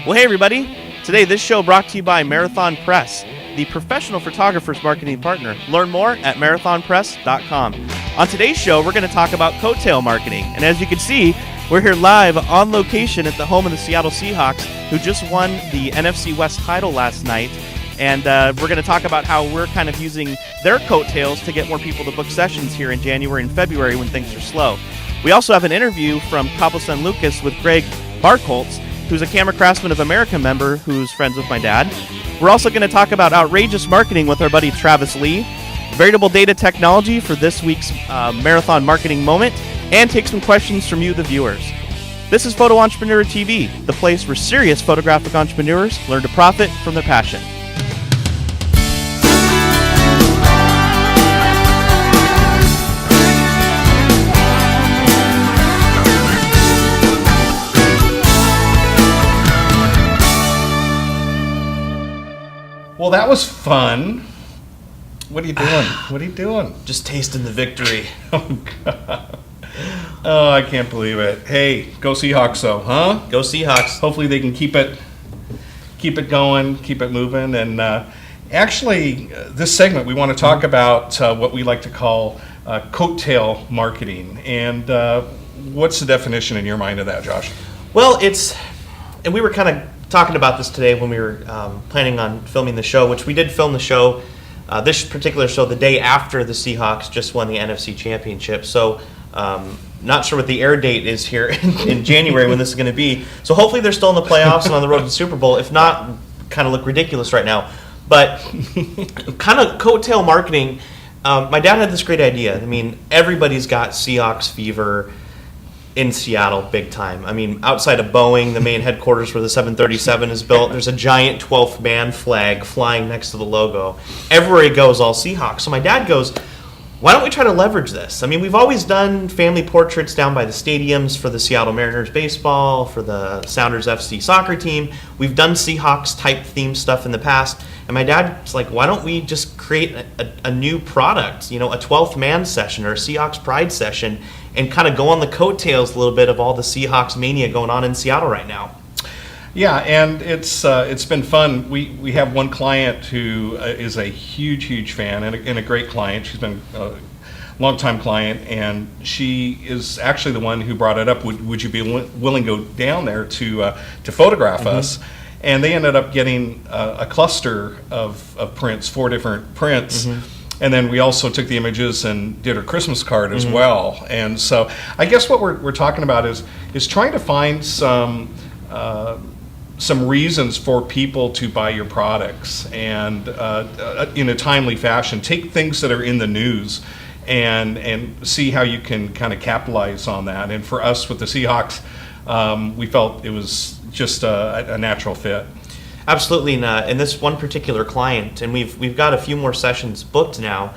Well, hey everybody. Today, this show brought to you by Marathon Press, the professional photographer's marketing partner. Learn more at marathonpress.com. On today's show, we're going to talk about Coattail Marketing. And as you can see, we're here live on location at the home of the Seattle Seahawks, who just won the NFC West title last night. And we're going to talk about how we're kind of using their coattails to get more people to book sessions here in January and February when things are slow. We also have an interview from Cabo San Lucas with Greg Barkholtz, who's a Camera Craftsman of America member who's friends with my dad. We're also going to talk about outrageous marketing with our buddy Travis Lee, variable data technology for this week's Marathon Marketing Moment, and take some questions from you, the viewers. This is Photo Entrepreneur TV, the place where serious photographic entrepreneurs learn to profit from their passion. Well, that was fun. What are you doing? What are you doing? Just tasting the victory. Oh, God. Oh, I can't believe it. Hey, go Seahawks, though, huh? Go Seahawks. Hopefully they can keep it going, keep it moving. And actually, this segment, we want to talk about what we like to call coattail marketing. And what's the definition in your mind of that, Josh? Well, and we were kind of talking about this today when we were planning on filming the show, which we did film the show, this particular show, the day after the Seahawks just won the NFC Championship. So not sure what the air date is here in January when this is going to be. So hopefully they're still in the playoffs and on the road to the Super Bowl. If not, kind of look ridiculous right now. But kind of coattail marketing, my dad had this great idea. I mean, everybody's got Seahawks fever in Seattle big time. I mean, outside of Boeing, the main headquarters where the 737 is built, there's a giant 12th man flag flying next to the logo. Everywhere he goes, all Seahawks. So my dad goes, why don't we try to leverage this? I mean, we've always done family portraits down by the stadiums for the Seattle Mariners baseball, for the Sounders FC soccer team. We've done Seahawks type theme stuff in the past. And my dad's like, why don't we just create a new product, a 12th man session or a Seahawks Pride session, and kind of go on the coattails a little bit of all the Seahawks mania going on in Seattle right now. Yeah, and it's been fun. We have one client who is a huge fan and a great client. She's been a longtime client, and she is actually the one who brought it up. Would you be willing to go down there to photograph us? And they ended up getting a cluster of prints, 4 different prints. And then we also took the images and did a Christmas card as well. And so I guess what we're talking about is trying to find some reasons for people to buy your products, and in a timely fashion. Take things that are in the news and see how you can kind of capitalize on that. And for us with the Seahawks, we felt it was just a natural fit. Absolutely, and this one particular client, and we've got a few more sessions booked now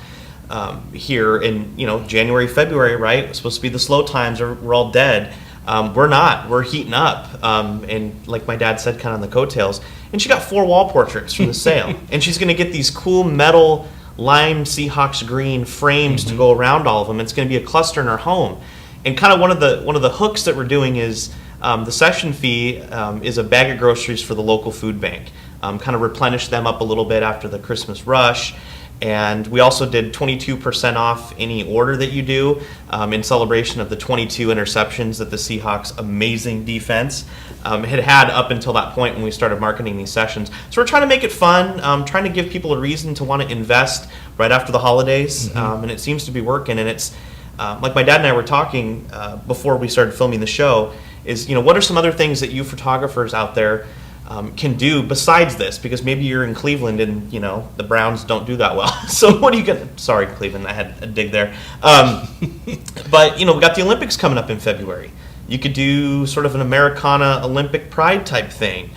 here in January, February, right? It's supposed to be the slow times, or we're all dead. We're not. We're heating up, and like my dad said, kind of on the coattails. And she got 4 wall portraits from the sale, and she's going to get these cool metal lime Seahawks green frames to go around all of them. It's going to be a cluster in her home, and kind of one of the hooks that we're doing is. The session fee is a bag of groceries for the local food bank. Kind of replenish them up a little bit after the Christmas rush. And we also did 22% off any order that you do in celebration of the 22 interceptions that the Seahawks' amazing defense had up until that point when we started marketing these sessions. So we're trying to make it fun, trying to give people a reason to want to invest right after the holidays. And it seems to be working. And it's like my dad and I were talking before we started filming the show, is what are some other things that you photographers out there can do besides this? Because maybe you're in Cleveland and the Browns don't do that well. So what are you gonna? Sorry, Cleveland, I had a dig there. But we got the Olympics coming up in February. You could do sort of an Americana Olympic Pride type thing.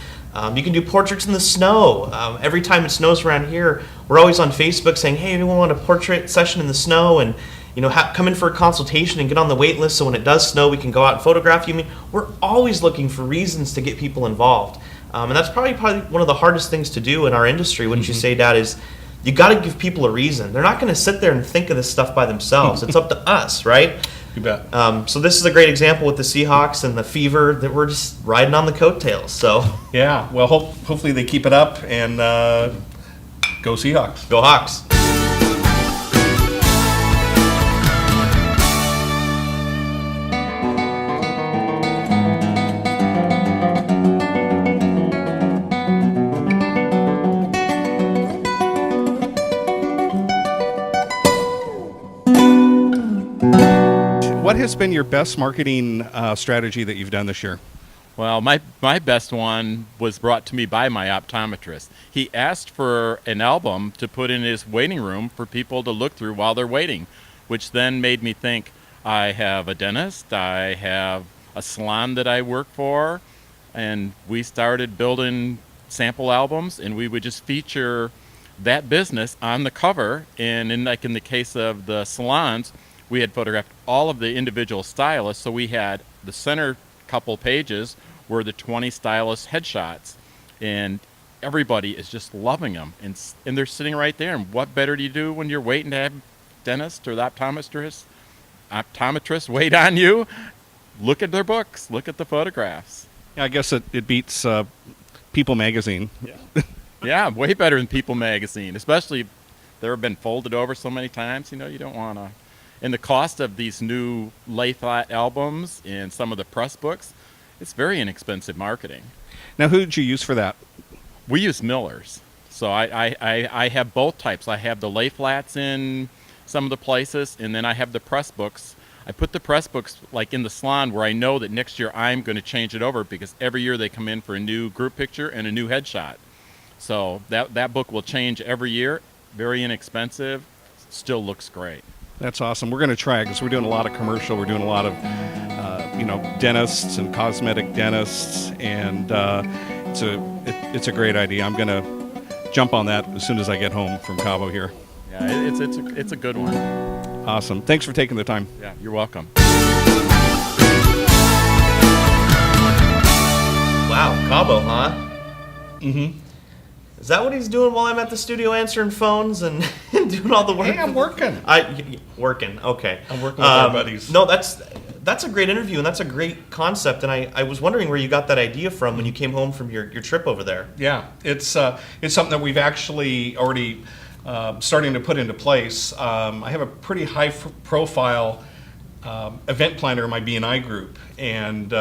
You can do portraits in the snow. Every time it snows around here, we're always on Facebook saying, "Hey, anyone want a portrait session in the snow?" And come in for a consultation and get on the wait list so when it does snow, we can go out and photograph you. I mean, we're always looking for reasons to get people involved. And that's probably one of the hardest things to do in our industry, wouldn't you say, Dad, is you got to give people a reason. They're not going to sit there and think of this stuff by themselves. It's up to us, right? You bet. So this is a great example with the Seahawks and the fever that we're just riding on the coattails. So Yeah, well, hopefully they keep it up, and go Seahawks. go Hawks. What has been your best marketing strategy that you've done this year? Well, my best one was brought to me by my optometrist. He asked for an album to put in his waiting room for people to look through while they're waiting, which then made me think, I have a dentist, I have a salon that I work for, and we started building sample albums, and we would just feature that business on the cover. And in the case of the salons, we had photographed all of the individual stylists, so we had the center couple pages were the 20 stylist headshots, and everybody is just loving them, and they're sitting right there. And what better do you do when you're waiting to have dentist or the optometrist wait on you? Look at their books, look at the photographs. Yeah, I guess it beats People Magazine. Yeah. Yeah, way better than People Magazine, especially they've been folded over so many times. You don't want to. And the cost of these new lay flat albums and some of the press books, it's very inexpensive marketing. Now, who did you use for that? We use millers. So I have both types. I have the lay flats in some of the places, and then I have the press books. I put the press books like in the salon where I know that next year I'm going to change it over, because every year they come in for a new group picture and a new headshot. So that book will change every year. Very inexpensive. Still looks great. That's awesome. We're going to try it because we're doing a lot of commercial. We're doing a lot of, dentists and cosmetic dentists, and it's a great idea. I'm going to jump on that as soon as I get home from Cabo here. Yeah, it's a good one. Awesome. Thanks for taking the time. Yeah, you're welcome. Wow, Cabo, huh? Mm-hmm. Is that what he's doing while I'm at the studio answering phones and doing all the work? Hey, I'm working. Working, okay. I'm working with our buddies. No, that's a great interview, and that's a great concept. And I was wondering where you got that idea from when you came home from your trip over there. Yeah, it's something that we've actually already starting to put into place. I have a pretty high-profile event planner in my B&I group, and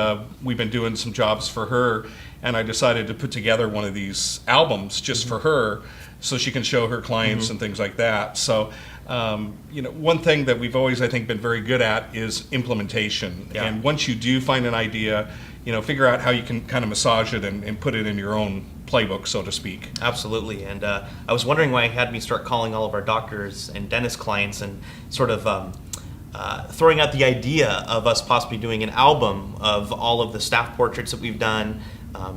we've been doing some jobs for her. And I decided to put together one of these albums just for her, so she can show her clients and things like that. So, one thing that we've always, I think, been very good at is implementation. Yeah. And once you do find an idea, figure out how you can kind of massage it and put it in your own playbook, so to speak. Absolutely. And I was wondering why he had me start calling all of our doctors and dentist clients and sort of throwing out the idea of us possibly doing an album of all of the staff portraits that we've done,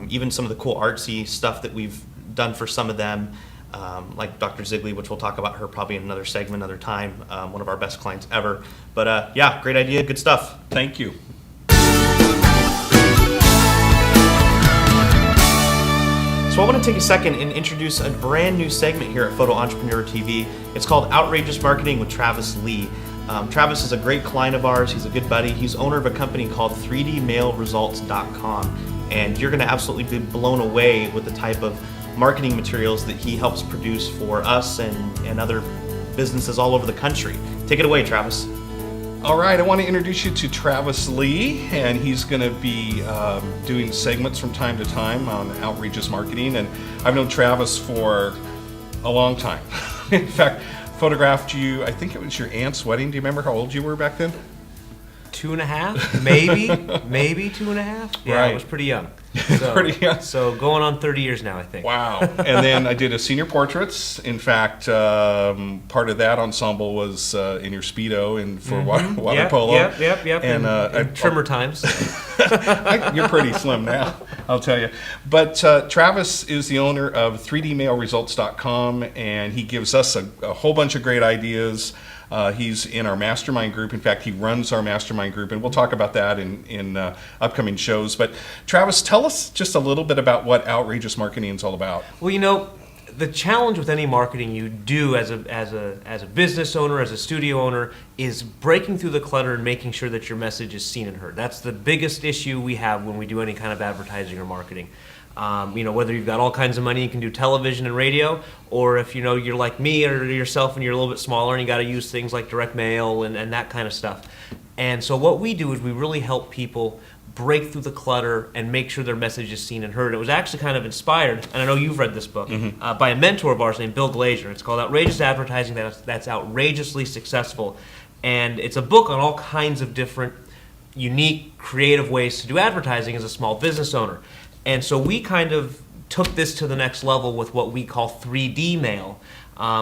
even some of the cool artsy stuff that we've done for some of them, like Dr. Zigley, which we'll talk about her probably in another segment, another time, one of our best clients ever. But yeah, great idea, good stuff. Thank you. So I want to take a second and introduce a brand new segment here at Photo Entrepreneur TV. It's called Outrageous Marketing with Travis Lee. Travis is a great client of ours. He's a good buddy. He's owner of a company called 3dmailresults.com. And you're going to absolutely be blown away with the type of marketing materials that he helps produce for us and other businesses all over the country. Take it away, Travis. All right, I want to introduce you to Travis Lee, and he's going to be doing segments from time to time on outrageous marketing. And I've known Travis for a long time. In fact, photographed you, I think it was your aunt's wedding. Do you remember how old you were back then? 2.5, maybe 2.5. Yeah, Right. I was pretty young. So, Pretty young. So going on 30 years now, I think. Wow. And then I did a senior portraits. In fact, part of that ensemble was in your Speedo and for water polo. Yep. And trimmer times. You're pretty slim now, I'll tell you. But Travis is the owner of 3dmailresults.com, and he gives us a whole bunch of great ideas. He's in our mastermind group. In fact, he runs our mastermind group, and we'll talk about that in upcoming shows. But Travis, tell us just a little bit about what outrageous marketing is all about. Well, the challenge with any marketing you do as a business owner, as a studio owner, is breaking through the clutter and making sure that your message is seen and heard. That's the biggest issue we have when we do any kind of advertising or marketing. Whether you've got all kinds of money, you can do television and radio, or if you're like me or yourself and you're a little bit smaller and you got to use things like direct mail and that kind of stuff. And so what we do is we really help people break through the clutter and make sure their message is seen and heard. It was actually kind of inspired, and I know you've read this book, by a mentor of ours named Bill Glazer. It's called Outrageous Advertising That's Outrageously Successful. And it's a book on all kinds of different unique, creative ways to do advertising as a small business owner. And so we kind of took this to the next level with what we call 3D mail,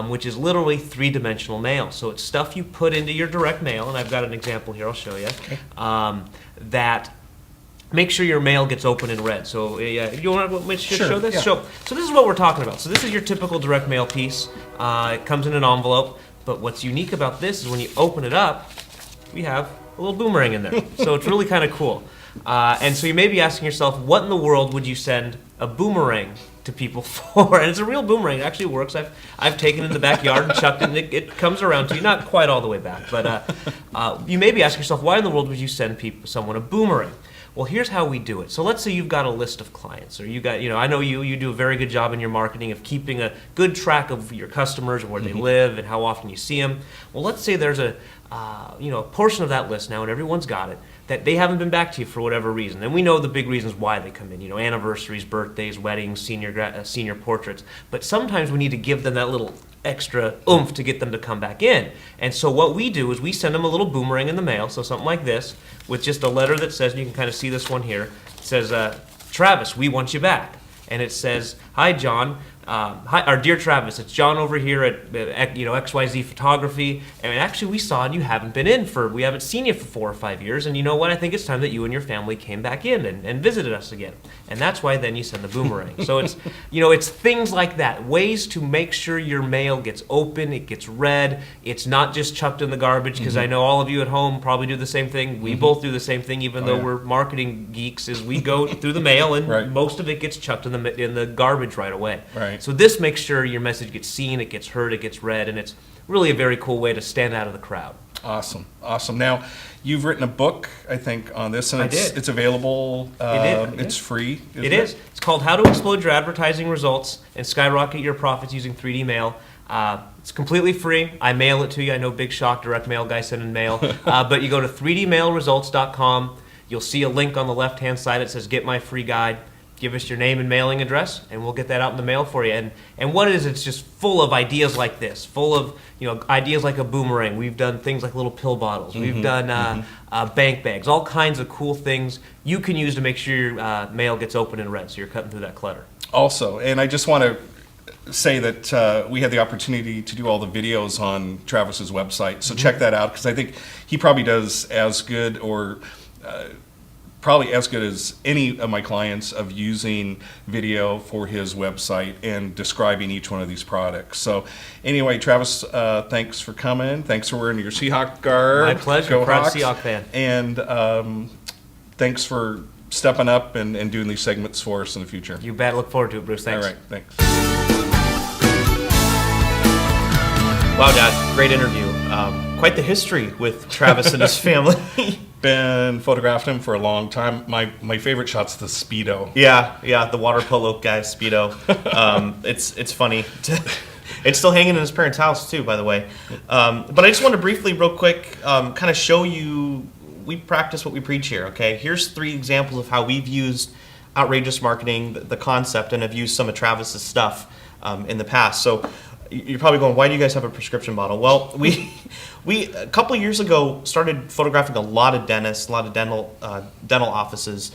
which is literally three-dimensional mail. So it's stuff you put into your direct mail, and I've got an example here, I'll show you, that make sure your mail gets open and read. So you want me to show this? Yeah. So this is what we're talking about. So this is your typical direct mail piece. It comes in an envelope. But what's unique about this is when you open it up, we have a little boomerang in there. So it's really kind of cool. And so you may be asking yourself, what in the world would you send a boomerang to people for? And it's a real boomerang. It actually works. I've taken it in the backyard and chucked it, and it comes around to you. Not quite all the way back. But you may be asking yourself, why in the world would you send someone a boomerang? Well, here's how we do it. So let's say you've got a list of clients, or I know you do a very good job in your marketing of keeping a good track of your customers and where they live and how often you see them. Well, let's say there's a portion of that list now, and everyone's got it, that they haven't been back to you for whatever reason. And we know the big reasons why they come in, anniversaries, birthdays, weddings, senior portraits. But sometimes we need to give them that little extra oomph to get them to come back in. And so what we do is we send them a little boomerang in the mail, so something like this, with just a letter that says, and you can kind of see this one here, it says, Travis, we want you back. And it says, hi, John. Hi, our dear Travis, it's John over here at XYZ Photography, and actually we saw you haven't been in we haven't seen you for 4 or 5 years, and you know what, I think it's time that you and your family came back in and visited us again. And that's why then you send the boomerang. So it's, it's things like that, ways to make sure your mail gets open, it gets read, it's not just chucked in the garbage, because I know all of you at home probably do the same thing. We both do the same thing, even though we're marketing geeks, is we go through the mail and most of it gets chucked in the garbage right away. Right. So this makes sure your message gets seen, it gets heard, it gets read, and it's really a very cool way to stand out of the crowd. Awesome. Now, you've written a book, I think, on this, and I did. It's available. It's free. It is. It's called How to Explode Your Advertising Results and Skyrocket Your Profits Using 3D Mail. It's completely free. I mail it to you. I know, big shock, direct mail guy sending mail. But you go to 3dmailresults.com. You'll see a link on the left-hand side that says Get My Free Guide. Give us your name and mailing address, and we'll get that out in the mail for you. And what it is, it's just full of ideas like this, full of ideas like a boomerang. We've done things like little pill bottles. We've done bank bags, all kinds of cool things you can use to make sure your mail gets open and read, so you're cutting through that clutter. Also, and I just want to say that we had the opportunity to do all the videos on Travis's website, so check that out, because I think he probably does as good or probably as good as any of my clients of using video for his website and describing each one of these products. So anyway, Travis, thanks for coming. Thanks for wearing your Seahawk garb. My pleasure. Go Proud Hawks. Seahawk fan. And thanks for stepping up and doing these segments for us in the future. You bet. Look forward to it, Bruce. Thanks. All right, thanks. Wow, Dad, great interview. Quite the history with Travis and his family. Been photographed him for a long time. My favorite shot's the Speedo. Yeah, the water polo guy, Speedo. It's funny. It's still hanging in his parents' house too, by the way. But I just want to briefly, real quick, kind of show you, we practice what we preach here, okay? Here's 3 examples of how we've used outrageous marketing, the concept, and have used some of Travis's stuff in the past. So you're probably going, why do you guys have a prescription bottle? Well, we a couple of years ago started photographing a lot of dentists, a lot of dental offices,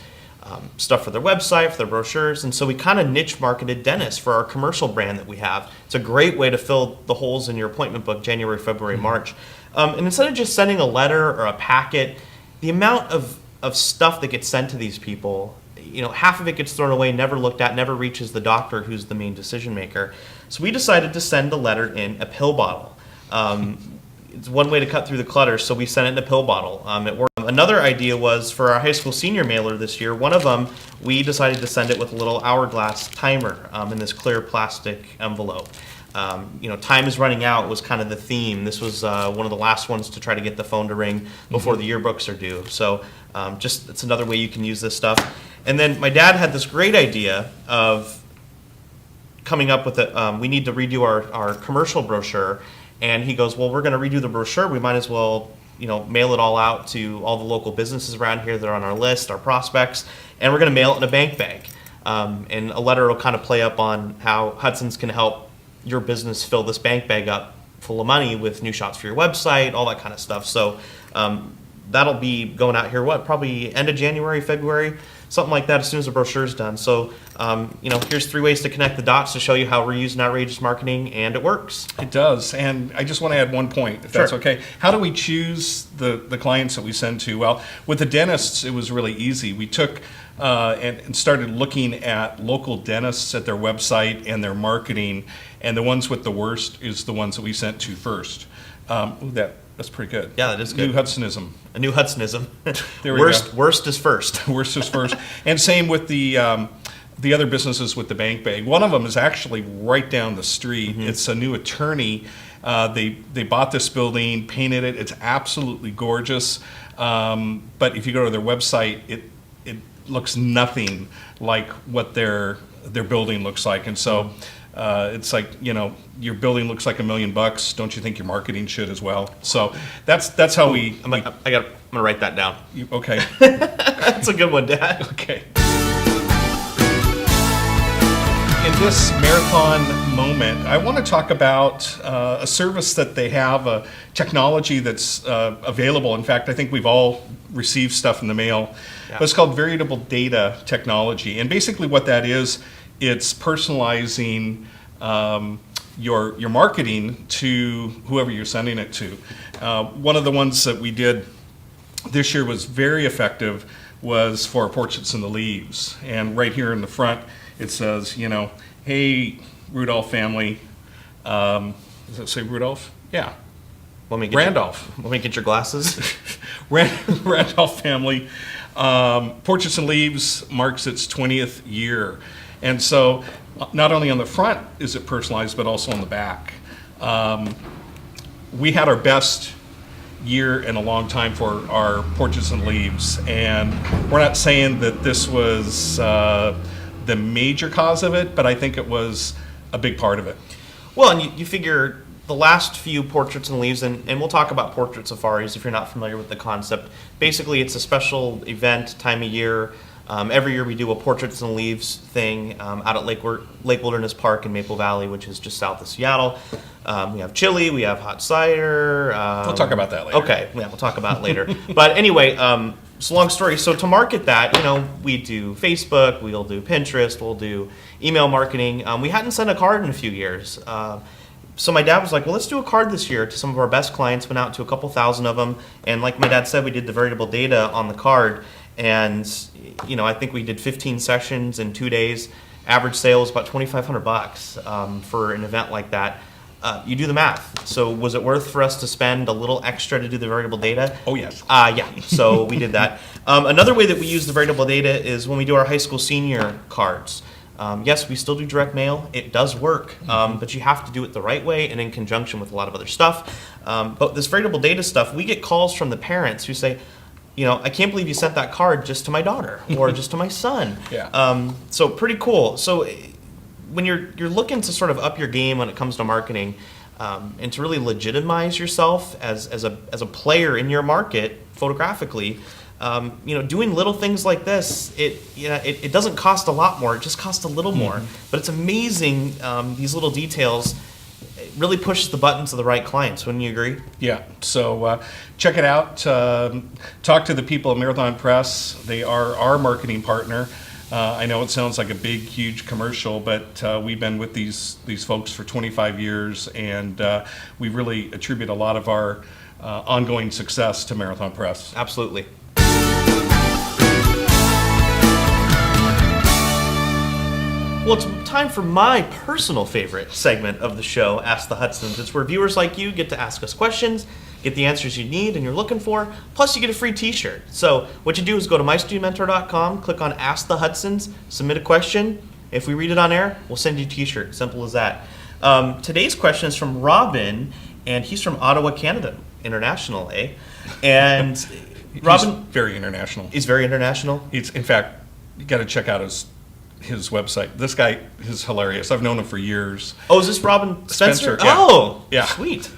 stuff for their website, for their brochures, and so we kind of niche marketed dentists for our commercial brand that we have. It's a great way to fill the holes in your appointment book, January, February, March. And instead of just sending a letter or a packet, the amount of stuff that gets sent to these people, half of it gets thrown away, never looked at, never reaches the doctor who's the main decision maker. So we decided to send the letter in a pill bottle. It's one way to cut through the clutter, so we sent it in a pill bottle. It worked. Another idea was for our high school senior mailer this year. One of them, we decided to send it with a little hourglass timer in this clear plastic envelope. Time is running out was kind of the theme. This was one of the last ones to try to get the phone to ring before the yearbooks are due. So it's another way you can use this stuff. And then my dad had this great idea of coming up with we need to redo our commercial brochure. And he goes, well, we're going to redo the brochure. We might as well, mail it all out to all the local businesses around here that are on our list, our prospects, and we're going to mail it in a bank bag. And a letter will kind of play up on how Hudson's can help your business fill this bank bag up full of money with new shots for your website, all that kind of stuff. So that'll be going out here, probably end of January, February, something like that, as soon as the brochure's done. So, here's 3 ways to connect the dots to show you how we're using outrageous marketing, and it works. It does. And I just want to add one point, if that's okay. How do we choose the clients that we send to? Well, with the dentists, it was really easy. We took and started looking at local dentists at their website and their marketing, and the ones with the worst is the ones that we sent to first. That's pretty good. Yeah, that is good. New Hudsonism. A new Hudsonism. There we go. Worst is first. Worst is first. And same with the other businesses with the bank bag. One of them is actually right down the street. Mm-hmm. It's a new attorney. They bought this building, painted it. It's absolutely gorgeous. But if you go to their website, it looks nothing like what their building looks like. And so it's like, your building looks like $1 million. Don't you think your marketing should as well? So that's how we. I'm gonna write that down. Okay. That's a good one, Dad. Okay. In this marathon moment, I want to talk about a service that they have, a technology that's available. In fact, I think we've all received stuff in the mail. Yeah. But it's called variable data technology. And basically what that is, it's personalizing your marketing to whoever you're sending it to. One of the ones that we did this year was very effective was for Portraits in the Leaves. And right here in the front, it says, hey, Rudolph family. Does it say Rudolph? Yeah. Randolph. Let me get your glasses. Randolph family. Portraits and Leaves marks its 20th year. And so not only on the front is it personalized, but also on the back. We had our best year in a long time for our Portraits and Leaves. And we're not saying that this was the major cause of it, but I think it was a big part of it. Well, and you figure the last few Portraits and Leaves, and we'll talk about portrait safaris if you're not familiar with the concept. Basically, it's a special event, time of year. Every year we do a Portraits and Leaves thing out at Lake Wilderness Park in Maple Valley, which is just south of Seattle. We have chili, we have hot cider. We'll talk about that later. Okay, yeah, we'll talk about it later. But anyway, it's a long story. So to market that, we do Facebook, we'll do Pinterest, we'll do email marketing. We hadn't sent a card in a few years. So my dad was like, well, let's do a card this year to some of our best clients. Went out to a couple thousand of them. And like my dad said, we did the variable data on the card. And, I think we did 15 sessions in 2 days. Average sale was about $2,500 for an event like that. You do the math. So was it worth for us to spend a little extra to do the variable data? Oh, yes. Yeah, so we did that. Another way that we use the variable data is when we do our high school senior cards. Yes, we still do direct mail. It does work, but you have to do it the right way and in conjunction with a lot of other stuff. But this variable data stuff, we get calls from the parents who say, I can't believe you sent that card just to my daughter or just to my son. Yeah. So pretty cool. So when you're looking to sort of up your game when it comes to marketing, and to really legitimize yourself as a player in your market photographically, doing little things like this, it doesn't cost a lot more. It just costs a little more. But it's amazing, these little details. It really pushes the buttons to the right clients. Wouldn't you agree? Yeah. So check it out. Talk to the people at Marathon Press. They are our marketing partner. I know it sounds like a big, huge commercial, but we've been with these folks for 25 years, and we really attribute a lot of our ongoing success to Marathon Press. Absolutely. Well, it's time for my personal favorite segment of the show, Ask the Hudsons. It's where viewers like you get to ask us questions, get the answers you need and you're looking for, plus you get a free t-shirt. So what you do is go to mystudentmentor.com, click on Ask the Hudsons, submit a question. If we read it on air, we'll send you a t-shirt. Simple as that. Today's question is from Robin, and he's from Ottawa, Canada. International, eh? And Robin... He's very international. He's very international? In fact, you got to check out his website. This guy is hilarious. I've known him for years. Oh, is this Robin Spencer? Yeah. Oh, yeah. Sweet.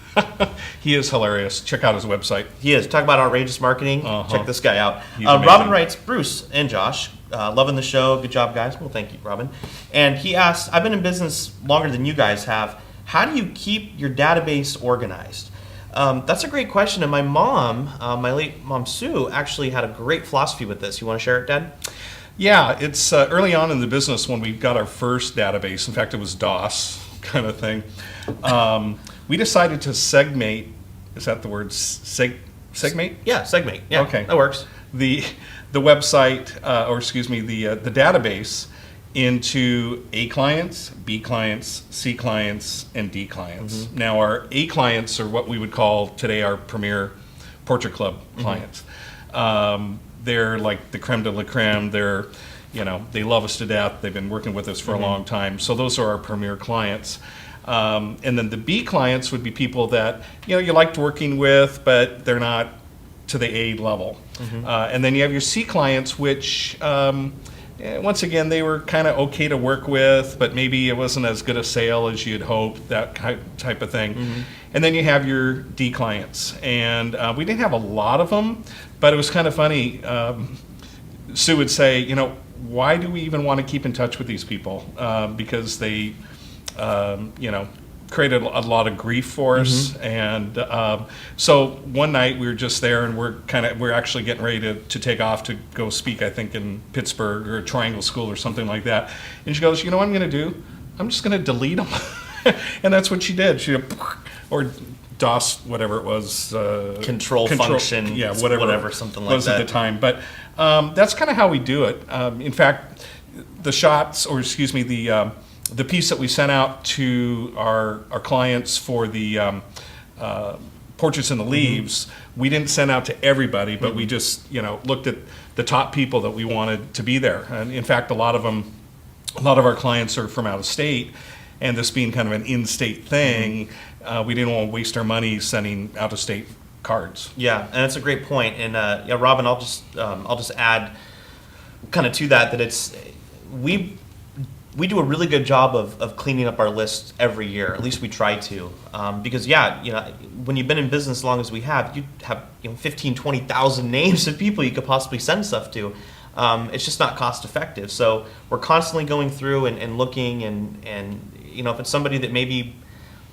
He is hilarious. Check out his website. He is. Talk about outrageous marketing. Check this guy out. Amazing. Robin writes, Bruce and Josh, loving the show. Good job, guys. Well, thank you, Robin. And he asks, I've been in business longer than you guys have. How do you keep your database organized? That's a great question. And my mom, my late mom Sue, actually had a great philosophy with this. You want to share it, Dad? Yeah, it's early on in the business when we got our first database. In fact, it was DOS kind of thing. We decided to segment. Is that the word? Segment? Yeah, segment. Yeah, okay, that works. The website, the database into A clients, B clients, C clients, and D clients. Mm-hmm. Now, our A clients are what we would call today our premier Portrait Club clients. They're like the creme de la creme. They're, they love us to death. They've been working with us for a long time. So those are our premier clients. And then the B clients would be people that, you liked working with, but they're not to the A level. And then you have your C clients, which, once again, they were kind of okay to work with, but maybe it wasn't as good a sale as you'd hoped, that type of thing. And then you have your D clients. And we didn't have a lot of them, but it was kind of funny. Sue would say, why do we even want to keep in touch with these people? Because they, created a lot of grief for us. And so one night we were just there, and we're actually getting ready to take off to go speak, I think, in Pittsburgh or Triangle School or something like that. And she goes, what I'm going to do? I'm just going to delete them. And that's what she did. She or DOS, whatever it was. Control function. Yeah, whatever something like was that. at the time. But that's kind of how we do it. In fact, the shots, or excuse me, the piece that we sent out to our clients for the portraits in the leaves, we didn't send out to everybody, but we just looked at the top people that we wanted to be there. And in fact, a lot of our clients are from out of state, and this being kind of an in-state thing, we didn't want to waste our money sending out of state cards. Yeah, and that's a great point. And Robin, I'll just add kind of to that it's we do a really good job of cleaning up our list every year. At least we try to, because when you've been in business as long as we have, you have 15, 20,000 names of people you could possibly send stuff to. It's just not cost effective. So we're constantly going through and looking, and if it's somebody that maybe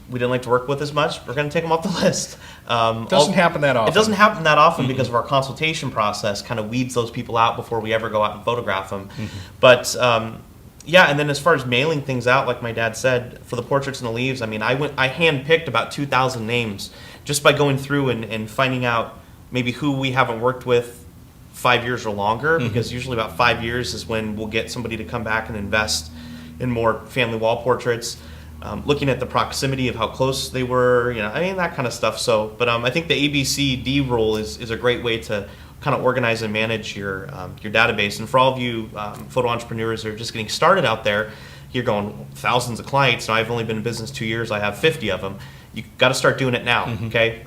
we didn't like to work with as much, we're going to take them off the list. Doesn't happen that often. It doesn't happen that often because of our consultation process kind of weeds those people out before we ever go out and photograph them. But and then as far as mailing things out, like my dad said, for the portraits and the leaves, I hand-picked about 2,000 names just by going through and finding out maybe who we haven't worked with 5 years or longer, because usually about 5 years is when we'll get somebody to come back and invest in more family wall portraits. Looking at the proximity of how close they were, that kind of stuff. So, but I think the ABCD rule is a great way to kind of organize and manage your database. And for all of you photo entrepreneurs that are just getting started out there, you're going thousands of clients. Now, I've only been in business 2 years. I have 50 of them. You got to start doing it now, okay?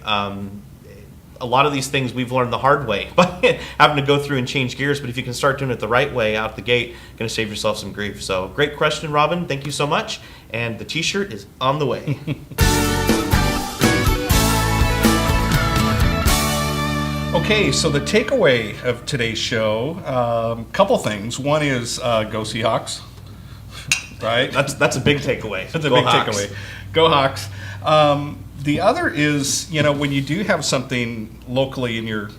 A lot of these things we've learned the hard way by having to go through and change gears. But if you can start doing it the right way out the gate, you're going to save yourself some grief. So great question, Robin. Thank you so much. And the T-shirt is on the way. Okay, so the takeaway of today's show, couple things. One is go Seahawks, right? That's a big takeaway. That's a big takeaway. Go Hawks. The other is, when you do have something locally in your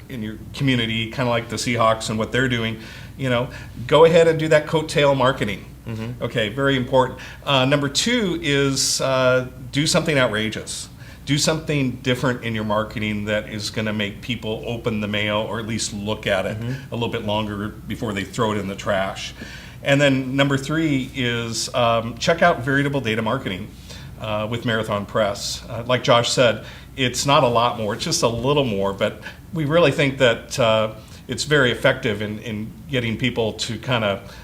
community, kind of like the Seahawks and what they're doing, go ahead and do that Coattail Marketing. Okay, very important. Number two is do something outrageous. Do something different in your marketing that is going to make people open the mail or at least look at it a little bit longer before they throw it in the trash. And then number three is check out variable data marketing. with Marathon Press. Like Josh said, it's not a lot more, it's just a little more, but we really think that it's very effective in getting people to kind of,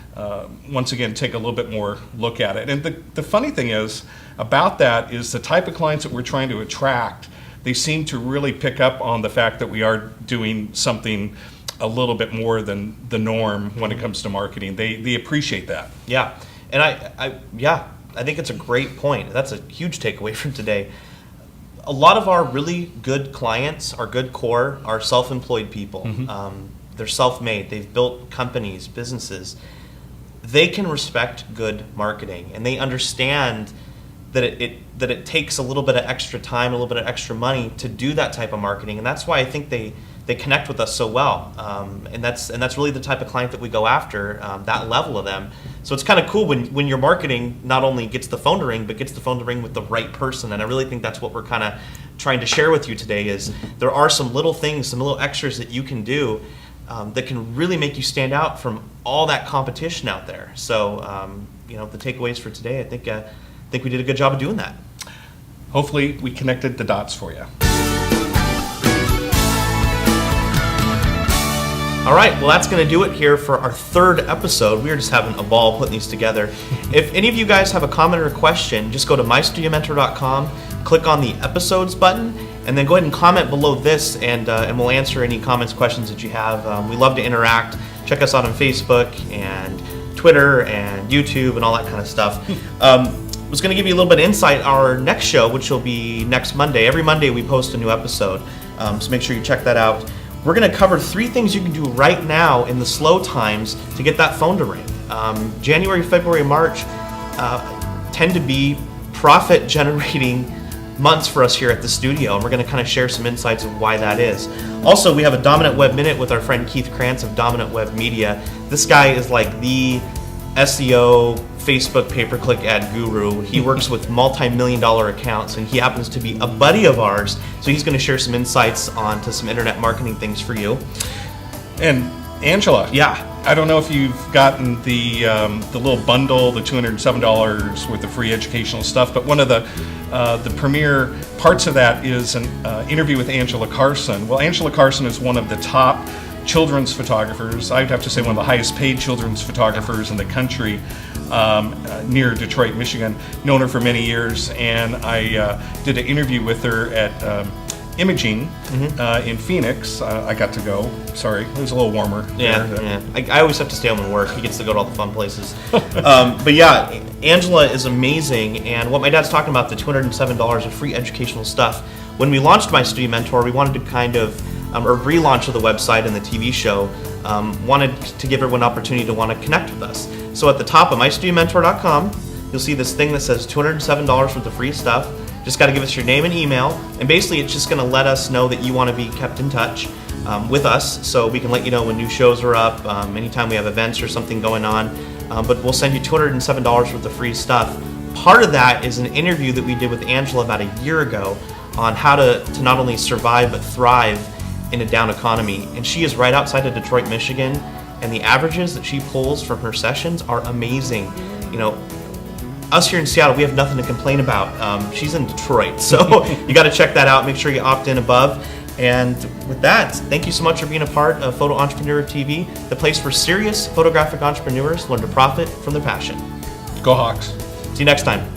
once again, take a little bit more look at it. And the funny thing is about that is the type of clients that we're trying to attract, they seem to really pick up on the fact that we are doing something a little bit more than the norm when it comes to marketing. They appreciate that. Yeah, and I think it's a great point. That's a huge takeaway from today. A lot of our really good clients, our good core, are self-employed people. They're self-made. They've built companies, businesses. They can respect good marketing, and they understand that it takes a little bit of extra time, a little bit of extra money to do that type of marketing, and that's why I think they connect with us so well. And that's really the type of client that we go after, that level of them. So it's kind of cool when your marketing not only gets the phone to ring, but gets the phone to ring with the right person. And I really think that's what we're kind of trying to share with you today is there are some little things, some little extras that you can do that can really make you stand out from all that competition out there. So, the takeaways for today, I think we did a good job of doing that. Hopefully we connected the dots for you. All right, well, that's going to do it here for our third episode. We were just having a ball putting these together. If any of you guys have a comment or a question, just go to mystudiomentor.com, click on the episodes button, and then go ahead and comment below this, and we'll answer any comments, questions that you have. We love to interact. Check us out on Facebook and Twitter and YouTube and all that kind of stuff. I was going to give you a little bit of insight. Our next show, which will be next Monday. Every Monday we post a new episode, so make sure you check that out. We're going to cover 3 things you can do right now in the slow times to get that phone to ring. January, February, March tend to be profit-generating months for us here at the studio, and we're going to kind of share some insights of why that is. Also, we have a Dominant Web Minute with our friend Keith Krantz of Dominant Web Media. This guy is like the SEO, Facebook pay-per-click ad guru. He works with multi-million-dollar accounts, and he happens to be a buddy of ours, so he's going to share some insights onto some internet marketing things for you. And Angela, Yeah. I don't know if you've gotten the little bundle, the $207 worth of free educational stuff, but one of the premier parts of that is an interview with Angela Carson. Well, Angela Carson is one of the top children's photographers. I'd have to say one of the highest paid children's photographers in the country, near Detroit, Michigan. Known her for many years, and I did an interview with her at Imaging in Phoenix. I got to go. Sorry, it was a little warmer. Yeah. I always have to stay home and work. He gets to go to all the fun places. But yeah, Angela is amazing. And what my dad's talking about, the $207 of free educational stuff. When we launched My Studio Mentor, we wanted to kind of, or relaunch of the website and the TV show, wanted to give everyone an opportunity to want to connect with us. So at the top of mystudiomentor.com, you'll see this thing that says $207 worth of free stuff. Just got to give us your name and email, and basically it's just going to let us know that you want to be kept in touch with us, so we can let you know when new shows are up, anytime we have events or something going on, but we'll send you $207 worth of free stuff. Part of that is an interview that we did with Angela about a year ago on how to not only survive but thrive in a down economy, and she is right outside of Detroit, Michigan, and the averages that she pulls from her sessions are amazing. Us here in Seattle, we have nothing to complain about. She's in Detroit, so you got to check that out. Make sure you opt in above. And with that, thank you so much for being a part of Photo Entrepreneur TV, the place for serious photographic entrepreneurs learn to profit from their passion. Go Hawks. See you next time.